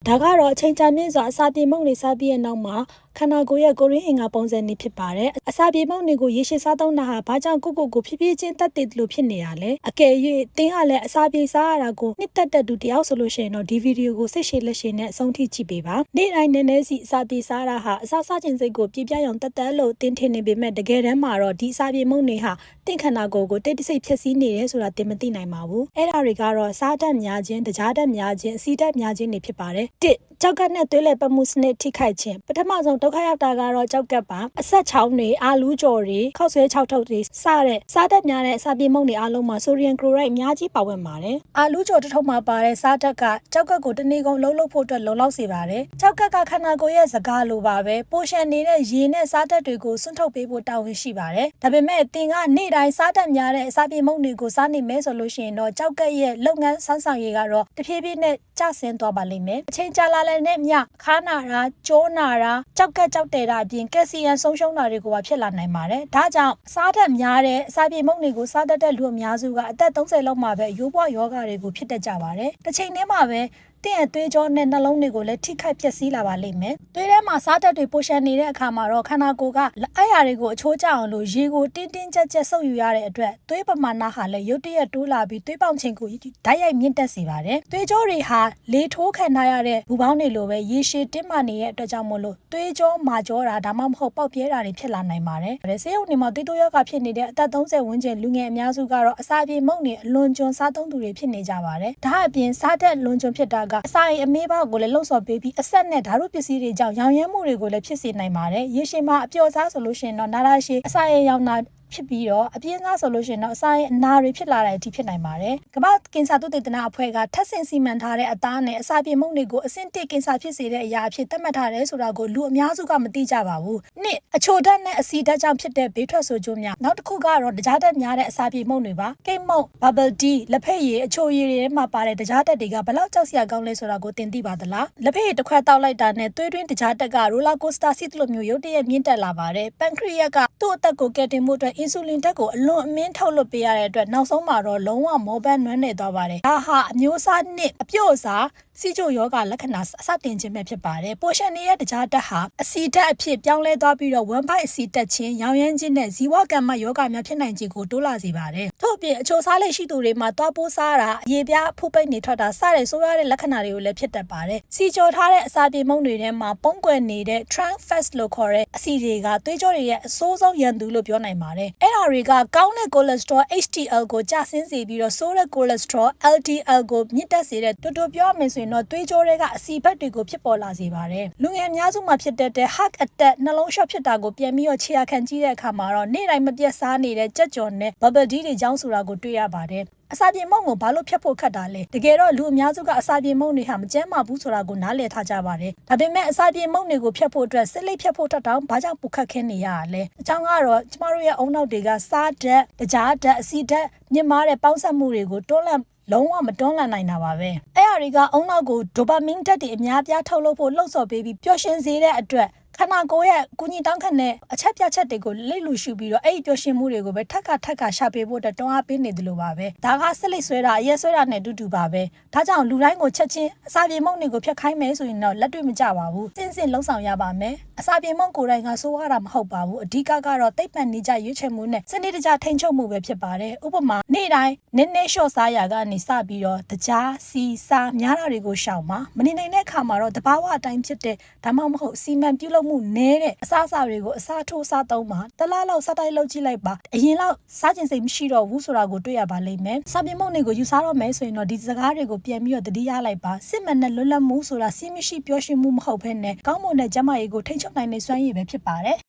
ဒါကတော့အချိန်ကြာမြင့်စွာအစာပြေမုန့်တွေစားပြီးတဲ့နောက်မှာခန္ဓာကိုယ်ရဲ့ကိုရင်းအင်္ဂါပုံစံတွေဖြစ်ပါတယ်။အစာပြေမုန့်တွေကိုရေရှည်စားသုံးတာဟာဘာကြောင့်ကိုဖြည်းဖြည်းချင်းတက်တည်လို့ဖြစ်နေတာလဲ။အကယ်၍တင်းကလည်းအစာပြေစားရတာကိုနှစ်သက်တဲ့သူတယောက်ဆိုလို့ရှိရင်တော့ဒီဗီဒီယိုကိုစိတ်ရှည်လက်ရှည်နဲ့အဆုံးထိကြည့်ပေးပါ။နေ့တိုင်းနည်းနည်းစီအစာပြေစားတာဟာအစာစားခြင်းစိတ်ကိုပြပြရောင်တက်လို့တင်းထင်နေပေမဲ့တကယ်တမ်းမှာတော့ဒီအစာပြေမုန့်တွေဟာတင့်ခန္ဓာကိုယ်ကိုတိတ်တဆိတ်ဖြစ်စည်းနေတယ်ဆိုတာတင်မသိနိုင်ပါဘူး။အဲ့ဒါတွေကတော့စားတတ်များခြင်းတကြားတတ်များခြင်းအစီတတ်များခြင်းတွေဖြစ်ပါတယ်။ကြောက်ကပ်နဲ့သွေးလည်ပတ်မှုစနစ်ထိခိုက်ခြင်းပထမဆုံးဒုက္ခရောက်တာကတော့ကြောက်ကပ်ပါအဆက်ချောင်းတွေအာလူးကြော်တွေခောက်ဆွဲ6ထုတ်တွေစတဲ့စားတတ်များတဲ့အစာပြေမုန့်တွေအားလုံးမှာဆိုဒီယမ်ကလိုရိုက်အများကြီးပါဝင်ပါတယ်အာလူးကြော်တစ်ထုပ်မှာပါတဲ့စားတတ်ကကြောက်ကပ်ကိုတနေ့ကုန်လှုပ်ဖို့အတွက်လုံလောက်စေပါတယ်ကြောက်ကပ်ကခန္ဓာကိုယ်ရဲ့စကားလိုပါပဲပိုရှန်နေတဲ့ရေနဲ့စားတတ်တွေကိုစွန့်ထုတ်ပေးဖို့တာဝန်ရှိပါတယ်ဒါပေမဲ့သင်ကနေ့တိုင်းစားတတ်များတဲ့အစာပြေမုန့်တွေကိုစားနေမယ်ဆိုလို့ရှိရင်တော့ကြောက်ကပ်ရဲ့လုပ်ငန်းဆန်းဆောင်ရည်ကတော့တဖြည်းဖြည်းနဲ့ကျဆင်းသွားပါလိမ့်မယ်အချိန်ကြာလာတဲ့မြခါနာတာကျိုးနာတာကြောက်ကတဲ့တာအပြင်ကက်ဆီယမ်ဆုံးရှုံးတာတွေကိုပါဖြစ်လာနိုင်ပါတယ်ဒါကြောင့်စားတတ်များတဲ့အစာပြေမုန့်တွေကိုစားတတ်တဲ့လူအများစုကအသက်30လောက်မှာပဲရိုးပွားယောဂတွေကိုဖြစ်တတ်ကြပါတယ်တစ်ချိန်တည်းမှာပဲတင့်ရဲ့သွေးကြောနဲ့နှလုံးတွေကိုလည်းထိခိုက်ပျက်စီးလာပါလိမ့်မယ်။သွေးထဲမှာစားတတ်တွေပိုရှန်နေတဲ့အခါမှာတော့ခန္ဓာကိုယ်ကအဲ့ဟာတွေကိုအချိုးကျအောင်လို့ရေကိုတင်းကြပ်ဆုပ်ယူရတဲ့အတွက်သွေးပမာဏဟာလည်းရုတ်တရက်တိုးလာပြီးသွေးပေါင်ချိန်ကိုဓာတ်ရိုက်မြင့်တက်စေပါတယ်။သွေးကြောတွေဟာလေထိုးခံထားရတဲ့ဘူပေါင်းတွေလိုပဲရေရှည်တင်းမာနေတဲ့အတွက်ကြောင့်မို့လို့သွေးကြောမာကြောတာဒါမှမဟုတ်ပေါက်ပြဲတာတွေဖြစ်လာနိုင်ပါတယ်။ဆေးရုံတွေမှာသွေးတိုးရောဂါဖြစ်နေတဲ့အသက်30ဝန်းကျင်လူငယ်အများစုကတော့အစာပြေမုန့်တွေအလွန်ကျွံစားသုံးသူတွေဖြစ်နေကြပါတယ်။ဒါအပြင်စားတတ်လွန်ကျွံဖြစ်တာကအစာအိမ်အမေးပေါက်ကိုလည်းလှုပ်ဆော်ပေးပြီးအဆက်နဲ့ဓာတ်ရုပ်ပစ္စည်းတွေကြောင့်ရောင်ရဲမှုတွေကိုလည်းဖြစ်စေနိုင်ပါတယ်။ရေရှည်မှာအပျော်စားဆိုလို့ရှိရင်တော့နာတာရှည်အစာအိမ်ရောင်နာဖြစ်ပြီးတော့အပြင်းစားဆိုလို့ရှိရင်တော့အစာရဲ့အနာတွေဖြစ်လာတဲ့အထိဖြစ်နိုင်ပါတယ်။ကမ္ဘာကင်ဆာသုတေသနအဖွဲ့ကထပ်ဆင့်စီမံထားတဲ့အသားနဲ့အစာပြေမုန့်တွေကိုအဆင့်1ကင်ဆာဖြစ်စေတဲ့အရာအဖြစ်သတ်မှတ်ထားတယ်ဆိုတာကိုလူအများစုကမသိကြပါဘူး။နှစ်အချိုဓာတ်နဲ့အဆီဓာတ်ကြောင့်ဖြစ်တဲ့ဘေးထွက်ဆိုးကျိုးများနောက်တစ်ခုကတော့တကြားဓာတ်များတဲ့အစာပြေမုန့်တွေပါ။ကိတ်မုန့် bubble tea လက်ဖက်ရည်အချိုရည်တွေထဲမှာပါတဲ့တကြားဓာတ်တွေကဘလောက်ကြောက်စရာကောင်းလဲဆိုတာကိုသင်သိပါသလား။လက်ဖက်ရည်တစ်ခွက်တောက်လိုက်တာနဲ့သွေးတွင်းတကြားဓာတ်ကရိုလာကိုစတာစီးသလိုမျိုးရုတ်တရက်မြင့်တက်လာပါတယ်။ပန်ခရီယက်ကသူ့အသက်ကိုကယ်တင်မှုအတွက်အင်ဆူလင်ဓာတ်ကိုအလွန်အမင်းထုတ်လွှတ်ပေးရတဲ့အတွက်နောက်ဆုံးမှာတော့လုံးဝမောပန်းနွမ်းနယ်သွားပါတယ်။ဒါဟာအမျိုးအစားနှစ်အပြုတ်အစားစီချိုယောဂလက္ခဏာအစတင်ခြင်းပဲဖြစ်ပါတယ်။ပိုရှန်နေရဲ့တကြားတက်ဟာအဆီဓာတ်အဖြစ်ပြောင်းလဲသွားပြီးတော့1 byte အဆီတက်ခြင်းရောင်ရမ်းခြင်းနဲ့ဇီဝကမ္မယောဂများဖြစ်နိုင်ခြင်းကိုတိုးလာစေပါတယ်။ထို့အပြင်အချိုစားလက်ရှိသူတွေမှာသွားပိုးစားတာအရေပြားဖုတ်ပိတ်နေထွက်တာစတဲ့ဆိုးရတဲ့လက္ခဏာတွေကိုလည်းဖြစ်တတ်ပါတယ်။စီချိုထားတဲ့အစာပြေမုန့်တွေထဲမှာပုံကွယ်နေတဲ့ trans fat လို့ခေါ်တဲ့အဆီတွေကသွေးကြောတွေရဲ့အဆိုးဆုံးရန်သူလို့ပြောနိုင်ပါတယ်။အဲ့ဒါတွေကကောင်းတဲ့cholesterol HDL ကိုကျဆင်းစေပြီးတော့ဆိုးတဲ့ cholesterol LDL ကိုမြင့်တက်စေတဲ့တူပြောမယ်ဆိုရင်တော့သွေးကြောတွေကအဆီဘက်တွေကိုဖြစ်ပေါ်လာစေပါတယ်။လူငယ်အများစုမှာဖြစ်တဲ့ heart attack နှလုံးရှော့ဖြစ်တာကိုပြန်ပြီးတော့ခြေရာခံကြည့်တဲ့အခါမှာတော့နေ့တိုင်းမပြတ်စားနေတဲ့ကြက်ကြော်နဲ့ bubble tea တွေကြောင်းဆိုတာကိုတွေ့ရပါတယ်။အစာပြေမုန့်ကိုဘာလို့ဖြတ်ဖို့ခက်တာလဲတကယ်တော့လူအများစုကအစာပြေမုန့်တွေဟာမကျန်းမာဘူးဆိုတာကိုနားလည်ထားကြပါတယ်ဒါပေမဲ့အစာပြေမုန့်တွေကိုဖြတ်ဖို့အတွက်စစ်လိပ်ဖြတ်ဖို့တောင်ဘာကြောင့်ပူခတ်ခင်းနေရတာလဲအကြောင်းကတော့ကျမတို့ရဲ့အုံနောက်တွေကစားဓာတ်တကြားဓာတ်အဆီဓာတ်မြင့်မားတဲ့ပေါင်းစပ်မှုတွေကိုတွန်းလှန်လုံးဝမတွန်းလှန်နိုင်တာပါပဲအဲ့အရာတွေကအုံနောက်ကိုဒိုပါမင်းဓာတ်တွေအများပြားထုတ်လုပ်ဖို့လှုံ့ဆော်ပေးပြီးပျော်ရွှင်စေတဲ့အတွက်ခန္ဓာကိုယ်ရဲ့ကုညီတောင်းခံတဲ့အချက်ပြချက်တွေကိုလိတ်လူရှုပြီးတော့အဲ့ဒီပျော်ရွှင်မှုတွေကိုပဲထပ်ခါရှာပေးဖို့အတွက်တွန်းအားပေးနေတယ်လို့ပါပဲဒါကဆက်လက်ဆွဲတာအရက်ဆွဲတာနဲ့တူပါပဲဒါကြောင့်လူတိုင်းကိုချက်ချင်းအစာပြေမုန့်တွေကိုဖြတ်ခိုင်းမယ်ဆိုရင်တော့လက်တွေ့မကျပါဘူးစင်လုံးဆောင်ရပါမယ်အစာပြေမုန့်ကိုယ်တိုင်ကစိုးရတာမဟုတ်ပါဘူးအဓိကကတော့သိပ္ပံနေကြရွေးချယ်မှုနဲ့စနစ်တကျထိန်းချုပ်မှုပဲဖြစ်ပါတယ်ဥပမာနေ့တိုင်းနည်းနည်းလျှော့စားရကနေစပြီးတော့တကြားစီစားများတာတွေကိုရှောင်ပါမနေနိုင်တဲ့အခါမှာတော့တဘာဝအတိုင်းဖြစ်တဲ့ဒါမှမဟုတ်စီမံပြုလုပ်မှုနည်းတဲ့အစားအစာတွေကိုအစားထိုးစားသုံးပါတလားလောက်စားတိုက်လုပ်ကြည့်လိုက်ပါအရင်လောက်စားကျင်စိတ်မရှိတော့ဘူးဆိုတာကိုတွေ့ရပါလိမ့်မယ်စာပြေမုန့်တွေကိုယူစားတော့မယ်ဆိုရင်တော့ဒီစကားတွေကိုပြန်ပြီးတော့တတိယလိုက်ပါစစ်မှန်တဲ့လွတ်လပ်မှုဆိုတာစီးမရှိပျော်ရွှင်မှုမဟုတ်ဘဲနဲ့ကောင်းမွန်တဲ့ကျန်းမာရေးကိုထိန်းချုပ်နိုင်တဲ့စွမ်းရည်ပဲဖြစ်ပါတယ်